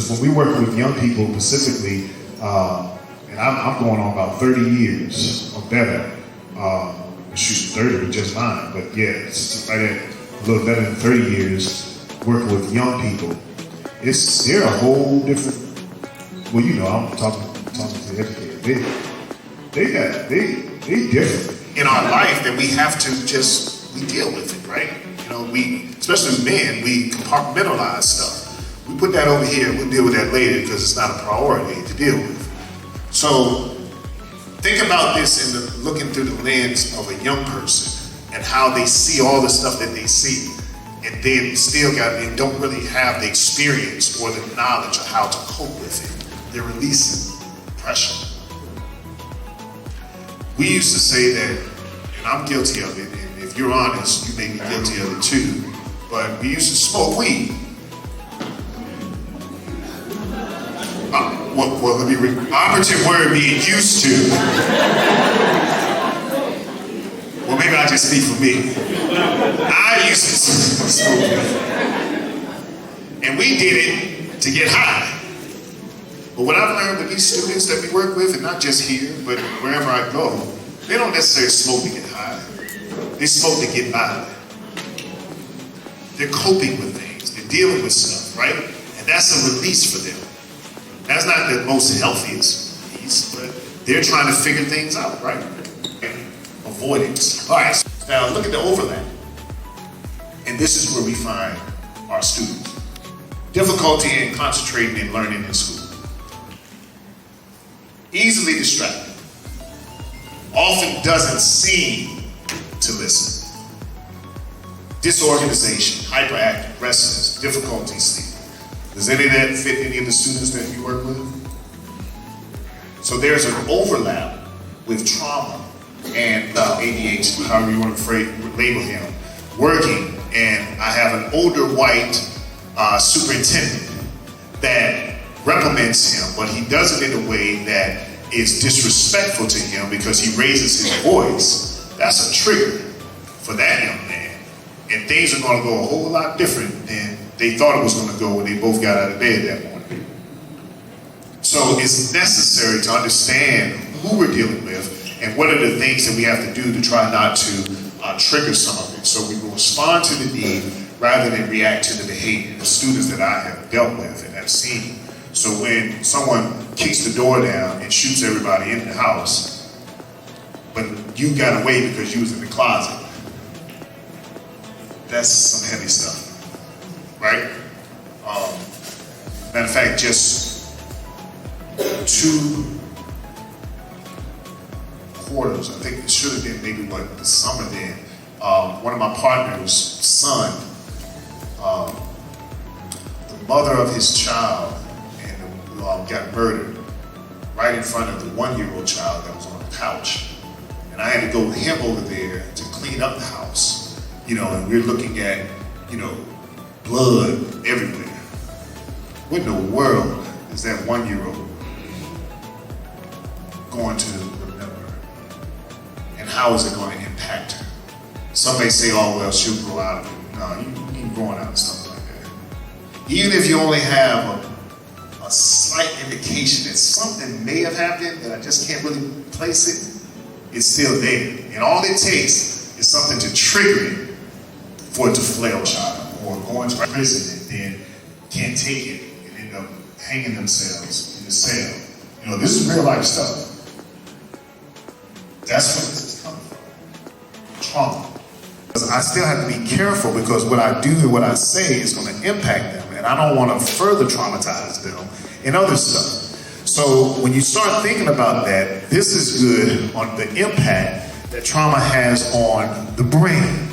because when we work with young people specifically, and I'm going on about 30 years or better. Shoot, 30 was just mine, but yeah, it's right at a little better than 30 years working with young people. They're a whole different. Well, you know, I'm talking to the educated. They different in our life that we have to we deal with it, right? You know, especially men, we compartmentalize stuff. We put that over here. We'll deal with that later because it's not a priority to deal with. So think about this looking through the lens of a young person and how they see all the stuff that they see, and then don't really have the experience or the knowledge of how to cope with it. They're releasing pressure. We used to say that, and I'm guilty of it, and if you're honest, you may be guilty of it too, but we used to smoke weed. Well, let me operative word being used to. Well, maybe I just speak for me. I used to smoke weed. And we did it to get high. But what I've learned with these students that we work with, and not just here, but wherever I go, they don't necessarily smoke to get high. They smoke to get by. They're coping with things. They're dealing with stuff, right? And that's a release for them. That's not the most healthiest release, but they're trying to figure things out, right? Avoidance. All right, now look at the overlap. And this is where we find our students. Difficulty in concentrating and learning in school. Easily distracted. Often doesn't seem to listen. Disorganization, hyperactive, restless, difficulty sleeping. Does any of that fit any of the students that you work with? So there's an overlap with trauma and ADHD, however you want to label him, working, and I have an older white superintendent that reprimands him, but he does it in a way that is disrespectful to him because he raises his voice. That's a trigger for that young man. And things are going to go a whole lot different than they thought it was going to go when they both got out of bed that morning. So it's necessary to understand who we're dealing with and what are the things that we have to do to try not to trigger some of it. So we will respond to the need rather than react to the behavior. The students that I have dealt with and have seen. So when someone kicks the door down and shoots everybody in the house, but you got away because you was in the closet, that's some heavy stuff. Right? Matter of fact, just 2 quarters, I think it should have been maybe the summer then, one of my partner's son, the mother of his child, got murdered right in front of the 1-year-old child that was on the couch. And I had to go with him over there to clean up the house, and we're looking at, blood everywhere. What in the world is that 1-year-old going to remember? And how is it going to impact her? Some may say, oh, well, she'll grow out of it. No, you keep growing out of stuff like that. Even if you only have a slight indication that something may have happened that I just can't really place it, it's still there. And all it takes is something to trigger it for it to flail child. Or going to prison and then can't take it and end up hanging themselves in the cell. This is real life stuff. That's where this is coming from. Trauma. I still have to be careful because what I do and what I say is going to impact them, and I don't want to further traumatize them and other stuff. So when you start thinking about that, this is good on the impact that trauma has on the brain.